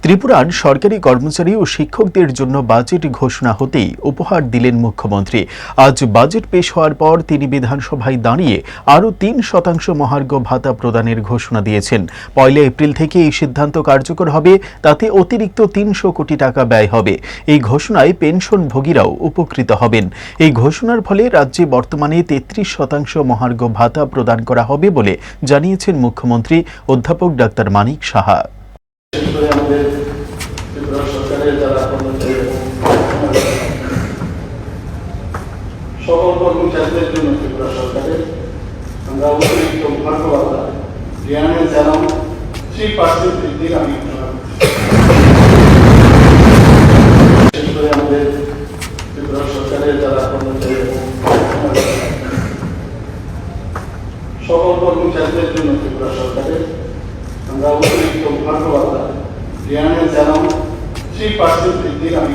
ত্রিপুরার সরকারি কর্মচারী ও শিক্ষকদের জন্য বাজেট ঘোষণা হতেই উপহার দিলেন মুখ্যমন্ত্রী। আজ বাজেট পেশ হওয়ার পর তিনি বিধানসভায় দাঁড়িয়ে আরও ৩% মহার্ঘ ভাতা প্রদানের ঘোষণা দিয়েছেন। ১ এপ্রিল থেকে এই সিদ্ধান্ত কার্যকর হবে, তাতে অতিরিক্ত ৩০০ কোটি টাকা ব্যয় হবে। এই ঘোষণায় পেনশনভোগীরাও উপকৃত হবেন। এই ঘোষণার ফলে রাজ্যে বর্তমানে ৩৩% মহার্ঘ ভাতা প্রদান করা হবে বলে জানিয়েছেন মুখ্যমন্ত্রী অধ্যাপক ডাক্তার মানিক সাহা। আমাদের ত্রিপুরা সরকারের যারা কর্মচারী সকল কর্মচারীদের জন্য ত্রিপুরা সরকারের আমরা অতিরিক্ত মহার্ঘ ভাতা রিয়ানের যেমন 3% বৃদ্ধির আমি বিশেষ করে আমাদের ত্রিপুরা সরকারের যারা কর্মচারী সকল কর্মচারীদের জন্য ত্রিপুরা সরকারের আমরা অতিরিক্ত মহার্ঘ ভাতা রিয়ানের যেমন 3% বৃদ্ধির আমি